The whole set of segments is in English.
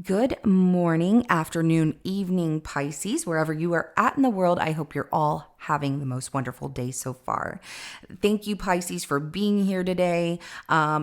Good morning, afternoon, evening, Pisces, wherever you are at in the world. I hope you're all having the most wonderful day so far. Thank you, Pisces, for being here today.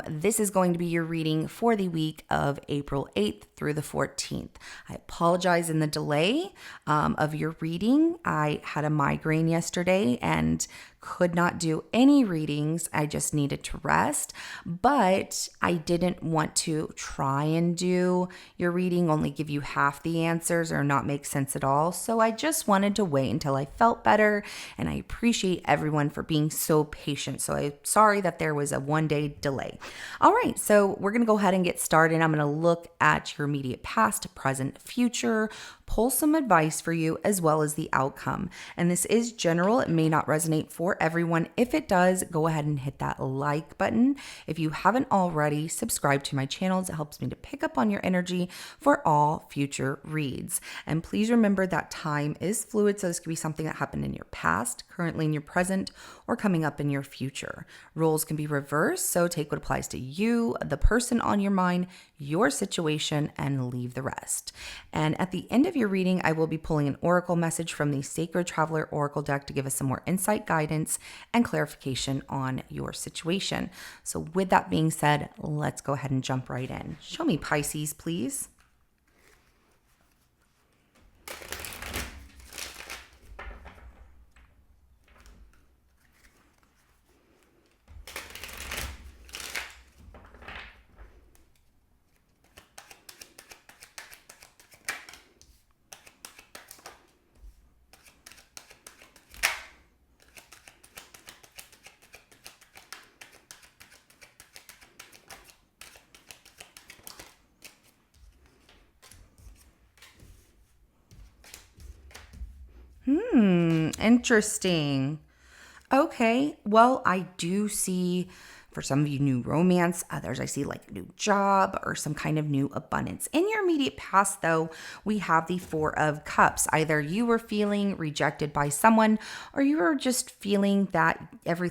This is going to be your reading for the week of April 8th through the 14th. I apologize in the delay of your reading. I had a migraine yesterday and could not do any readings. I just needed to rest, but I didn't want to try and do your reading, only give you half the answers or not make sense at all. So I just wanted to wait until I felt better, and I appreciate everyone for being so patient. So I'm sorry that there was a 1 day delay. All right, so we're going to go ahead and get started. I'm going to look at your immediate past, present, future, pull some advice for you as well as the outcome. And this is general. It may not resonate for everyone. If it does, go ahead and hit that like button. If you haven't already, subscribe to my channels. It helps me to pick up on your energy for all future reads. And please remember that time is fluid. So this could be something that happened in your past, currently in your present, or coming up in your future. Roles can be reversed. So take what applies to you, the person on your mind, your situation, and leave the rest. And at the end of your reading, I will be pulling an oracle message from the Sacred Traveler Oracle deck to give us some more insight, guidance, and clarification on your situation. So with that being said, let's go ahead and jump right in. Show me Pisces, please. Interesting. Okay, well, I do see for some of you new romance, others I see like a new job or some kind of new abundance. In your immediate past, though, we have the Four of Cups. Either you were feeling rejected by someone or you were just feeling that every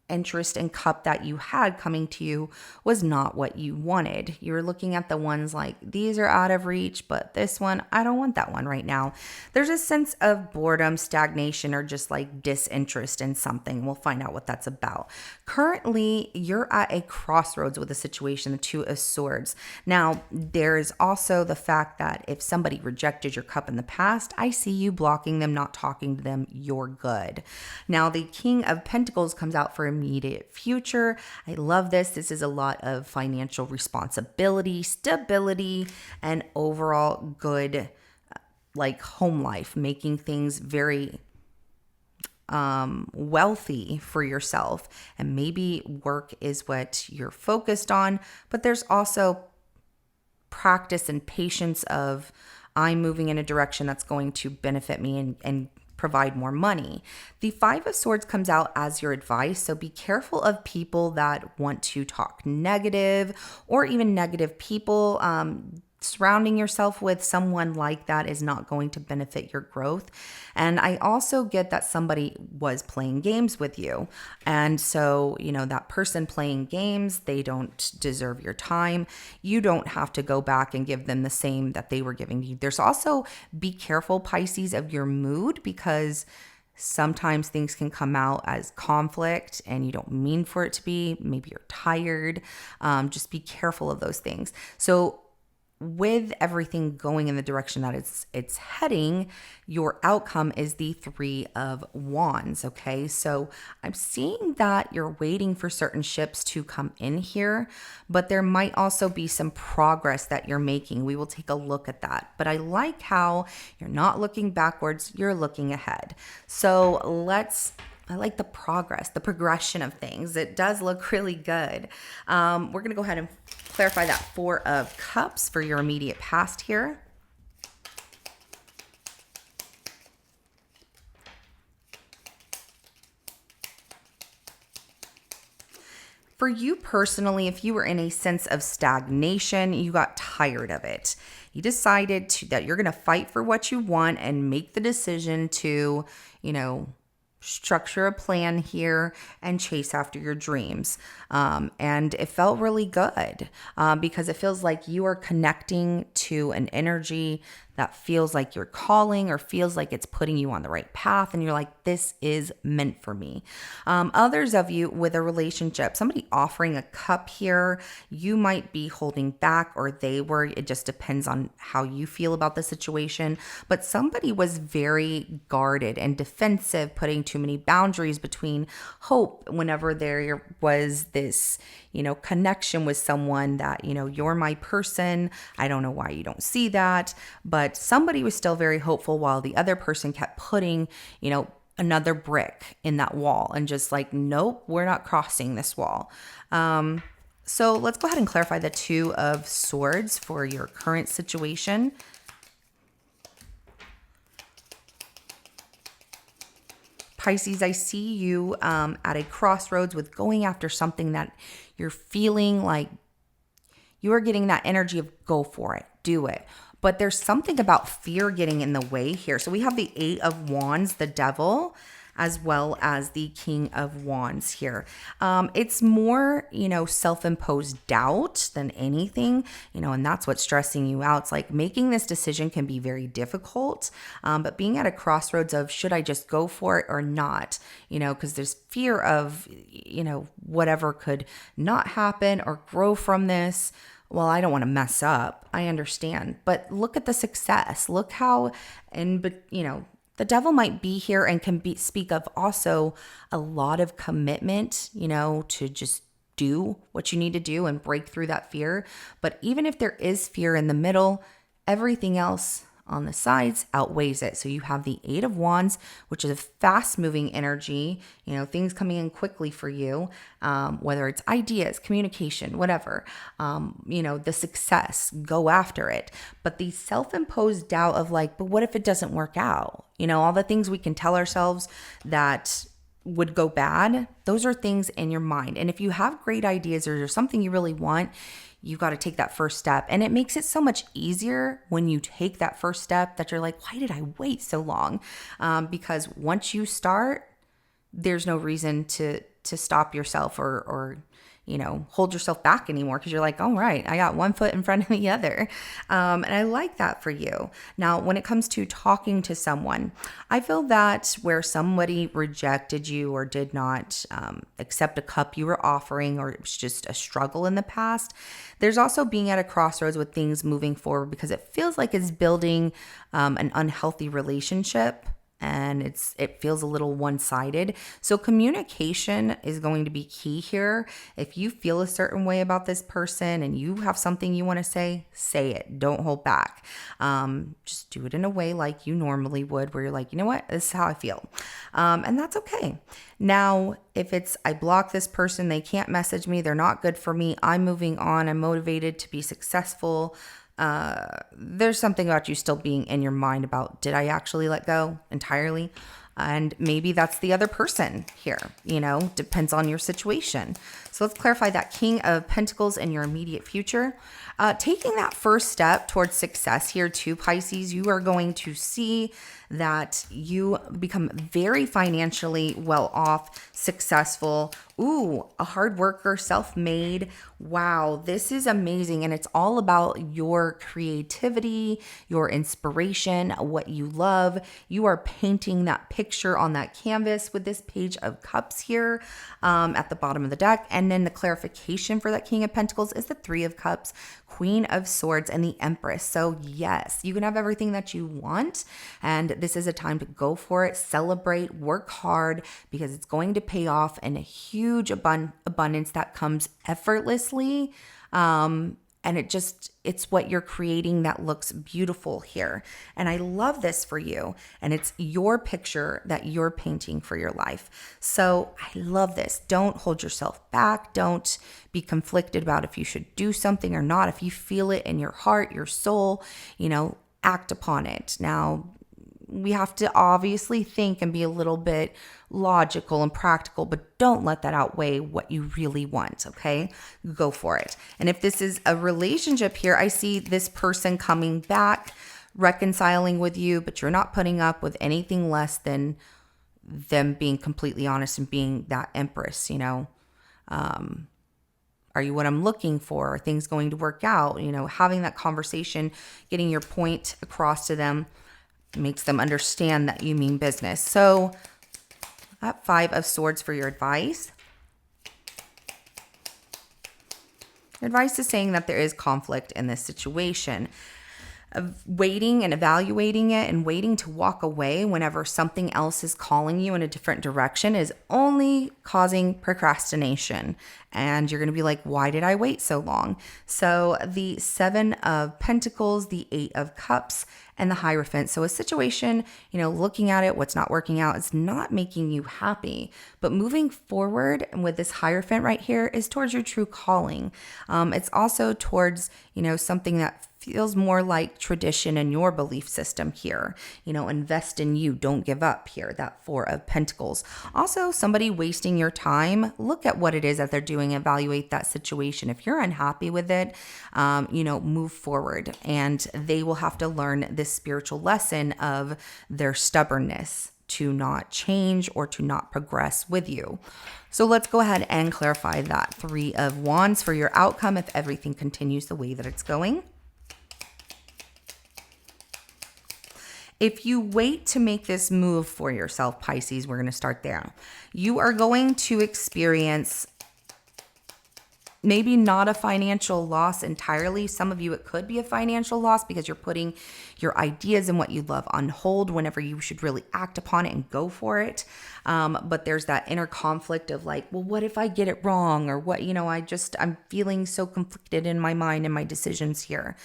interest and cup that you had coming to you was not what you wanted. You were looking at the ones like, these are out of reach, but this one, I don't want that one right now. There's a sense of boredom, stagnation, or just like disinterest in something. We'll find out what that's about. Currently, you're at a crossroads with a situation, the Two of Swords. Now, there is also the fact that if somebody rejected your cup in the past, I see you blocking them, not talking to them. You're good. Now, the King of Pentacles comes out for immediate future. I love this. This is a lot of financial responsibility, stability, and overall good like home life, making things very wealthy for yourself. And maybe work is what you're focused on, but there's also practice and patience of I'm moving in a direction that's going to benefit me and provide more money. The Five of Swords comes out as your advice, so be careful of people that want to talk negative or even negative people. Surrounding yourself with someone like that is not going to benefit your growth. And I also get that somebody was playing games with you. And so, that person playing games, they don't deserve your time. You don't have to go back and give them the same that they were giving you. There's also, be careful, Pisces, of your mood, because sometimes things can come out as conflict and you don't mean for it to be. Maybe you're tired. Just be careful of those things. So with everything going in the direction that it's heading, your outcome is the Three of Wands, okay? So I'm seeing that you're waiting for certain ships to come in here, but there might also be some progress that you're making. We will take a look at that. But I like how you're not looking backwards, you're looking ahead. So I like the progress, the progression of things. It does look really good. We're going to go ahead and clarify that Four of Cups for your immediate past here. For you personally, if you were in a sense of stagnation, you got tired of it. You decided that you're going to fight for what you want and make the decision to, structure a plan here, and chase after your dreams. And it felt really good because it feels like you are connecting to an energy that feels like you're calling or feels like it's putting you on the right path. And you're like, this is meant for me. Others of you with a relationship, somebody offering a cup here, you might be holding back or they were. It just depends on how you feel about the situation. But somebody was very guarded and defensive, putting too many boundaries between hope whenever there was this, connection with someone that, you're my person. I don't know why you don't see that, but somebody was still very hopeful while the other person kept putting, another brick in that wall and just like, nope, we're not crossing this wall. So let's go ahead and clarify the Two of Swords for your current situation. Pisces, I see you at a crossroads with going after something that you're feeling like you are getting that energy of go for it, do it. But there's something about fear getting in the way here. So we have the Eight of Wands, the Devil, as well as the King of Wands here. It's more, self-imposed doubt than anything, and that's what's stressing you out. It's like making this decision can be very difficult, but being at a crossroads of should I just go for it or not, because there's fear of, whatever could not happen or grow from this. Well, I don't want to mess up. I understand. But look at the success. Look how, the devil might be here and can speak of also a lot of commitment, to just do what you need to do and break through that fear. But even if there is fear in the middle, everything else on the sides outweighs it. So you have the Eight of Wands, which is a fast moving energy, things coming in quickly for you, whether it's ideas, communication, whatever, the success, go after it. But the self-imposed doubt of like, but what if it doesn't work out? All the things we can tell ourselves that would go bad, those are things in your mind. And if you have great ideas or there's something you really want, you got to take that first step. And it makes it so much easier when you take that first step that you're like, why did I wait so long? Because once you start, there's no reason to stop yourself or hold yourself back anymore, because you're like, all right, I got one foot in front of the other. And I like that for you. Now, when it comes to talking to someone, I feel that where somebody rejected you or did not accept a cup you were offering, or it was just a struggle in the past, there's also being at a crossroads with things moving forward because it feels like it's building an unhealthy relationship. And it feels a little one-sided. So communication is going to be key here. If you feel a certain way about this person and you have something you want to say it. Don't hold back. Just do it in a way like you normally would, where you're like, you know what, this is how I feel. And that's okay. Now, if it's, I block this person, they can't message me, they're not good for me, I'm moving on, I'm motivated to be successful, there's something about you still being in your mind about, did I actually let go entirely? And maybe that's the other person here, depends on your situation. So let's clarify that King of Pentacles in your immediate future. Taking that first step towards success here too, Pisces, you are going to see that you become very financially well off, successful. Ooh, a hard worker, self-made. Wow, this is amazing. And it's all about your creativity, your inspiration, what you love. You are painting that picture on that canvas with this Page of Cups here at the bottom of the deck. And then the clarification for that King of Pentacles is the Three of Cups, Queen of Swords, and the Empress. So yes, you can have everything that you want. And this is a time to go for it, celebrate, work hard, because it's going to pay off in a huge abundance that comes effortlessly. And it's what you're creating that looks beautiful here. And I love this for you. And it's your picture that you're painting for your life. So I love this. Don't hold yourself back. Don't be conflicted about if you should do something or not. If you feel it in your heart, your soul, act upon it. Now, we have to obviously think and be a little bit logical and practical, but don't let that outweigh what you really want, okay? Go for it. And if this is a relationship here, I see this person coming back, reconciling with you, but you're not putting up with anything less than them being completely honest and being that empress, are you what I'm looking for? Are things going to work out? Having that conversation, getting your point across to them makes them understand that you mean business. So that 5 of Swords for your advice. Your advice is saying that there is conflict in this situation. Of waiting and evaluating it and waiting to walk away whenever something else is calling you in a different direction is only causing procrastination. And you're going to be like, why did I wait so long? So the 7 of Pentacles, the 8 of Cups, and the Hierophant. So a situation, looking at it, what's not working out, it's not making you happy. But moving forward with this Hierophant right here is towards your true calling. It's also towards, something that feels more like tradition in your belief system here. Invest in you. Don't give up here. That 4 of Pentacles. Also, somebody wasting your time. Look at what it is that they're doing. Evaluate that situation. If you're unhappy with it, move forward. And they will have to learn this spiritual lesson of their stubbornness to not change or to not progress with you. So let's go ahead and clarify that 3 of Wands for your outcome if everything continues the way that it's going. If you wait to make this move for yourself, Pisces, we're going to start there. You are going to experience maybe not a financial loss entirely. Some of you, it could be a financial loss because you're putting your ideas and what you love on hold whenever you should really act upon it and go for it. But there's that inner conflict of like, well, what if I get it wrong? Or what, I'm feeling so conflicted in my mind and my decisions here.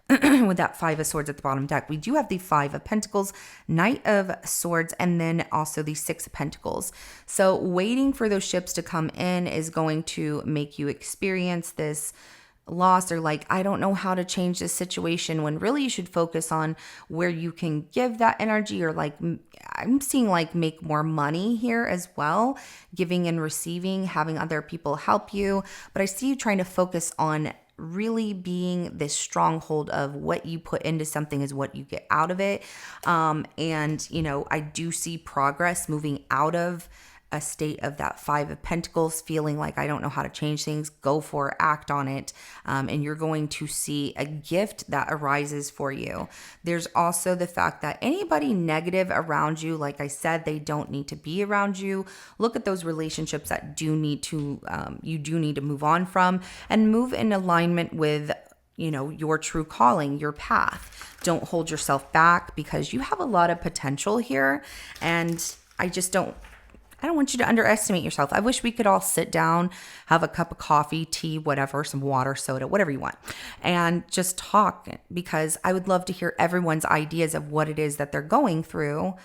With that 5 of Swords at the bottom deck. We do have the 5 of Pentacles, Knight of Swords, and then also the 6 of Pentacles. So waiting for those ships to come in is going to make you experience this loss or like, I don't know how to change this situation, when really you should focus on where you can give that energy, or like, I'm seeing like make more money here as well, giving and receiving, having other people help you. But I see you trying to focus on really being this stronghold of what you put into something is what you get out of it. I do see progress moving out of a state of that 5 of Pentacles, feeling like I don't know how to change things. Go for it, act on it. And you're going to see a gift that arises for you. There's also the fact that anybody negative around you, like I said, they don't need to be around you. Look at those relationships that you do need to move on from and move in alignment with your true calling, your path. Don't hold yourself back because you have a lot of potential here. And I don't want you to underestimate yourself. I wish we could all sit down, have a cup of coffee, tea, whatever, some water, soda, whatever you want, and just talk, because I would love to hear everyone's ideas of what it is that they're going through,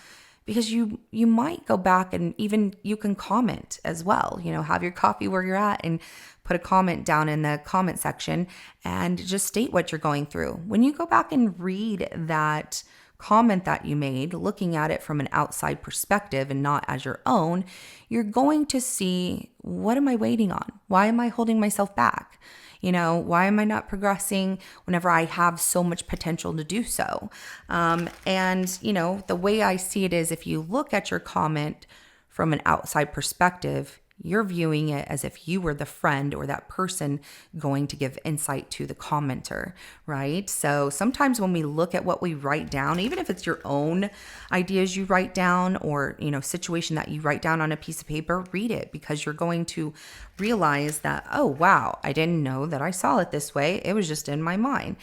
because you might go back and even you can comment as well. Have your coffee where you're at and put a comment down in the comment section and just state what you're going through. When you go back and read that comment that you made, looking at it from an outside perspective and not as your own, you're going to see, what am I waiting on? Why am I holding myself back? Why am I not progressing whenever I have so much potential to do so? The way I see it is, if you look at your comment from an outside perspective, you're viewing it as if you were the friend or that person going to give insight to the commenter, right? So sometimes when we look at what we write down, even if it's your own ideas you write down or, situation that you write down on a piece of paper, read it, because you're going to realize that, oh, wow, I didn't know that I saw it this way. It was just in my mind.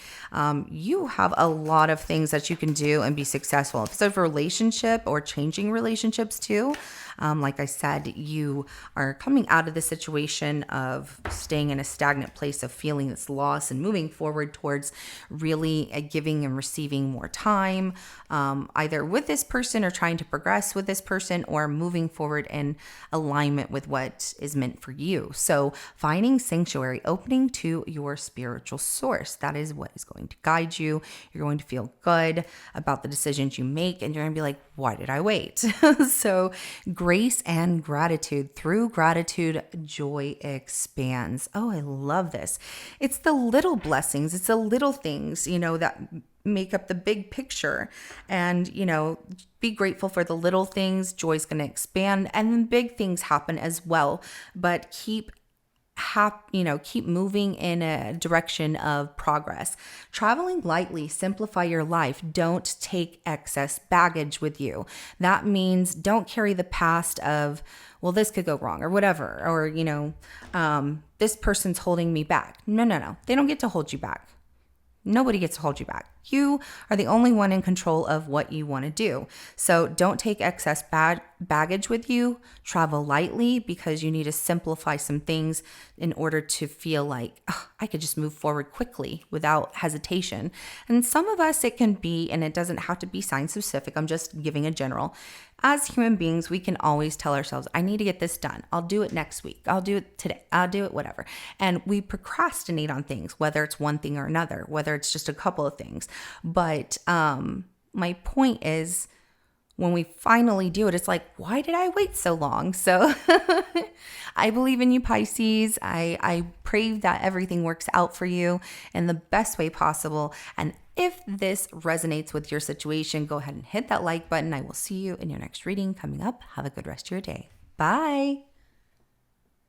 You have a lot of things that you can do and be successful. If it's a relationship or changing relationships too, like I said, you are coming out of the situation of staying in a stagnant place of feeling this loss and moving forward towards really giving and receiving more time, either with this person or trying to progress with this person, or moving forward in alignment with what is meant for you. So finding sanctuary, opening to your spiritual source, that is what is going to guide you. You're going to feel good about the decisions you make, and you're going to be like, why did I wait? So grace and gratitude. Through gratitude, joy expands. Oh, I love this. It's the little blessings. It's the little things, that make up the big picture, and be grateful for the little things. Joy's going to expand, and then big things happen as well, but keep moving in a direction of progress. Traveling lightly, simplify your life. Don't take excess baggage with you. That means don't carry the past of, well, this could go wrong or whatever, or this person's holding me back. No, they don't get to hold you back. Nobody gets to hold you back. You are the only one in control of what you want to do. So don't take excess baggage with you. Travel lightly, because you need to simplify some things in order to feel like, oh, I could just move forward quickly without hesitation. And some of us, it can be, and it doesn't have to be sign specific. I'm just giving a general. As human beings, we can always tell ourselves, I need to get this done. I'll do it next week. I'll do it today. I'll do it whatever. And we procrastinate on things, whether it's one thing or another, whether it's just a couple of things. But my point is, when we finally do it, it's like, why did I wait so long? So I believe in you, Pisces. I pray that everything works out for you in the best way possible. And if this resonates with your situation, go ahead and hit that like button. I will see you in your next reading coming up. Have a good rest of your day. Bye.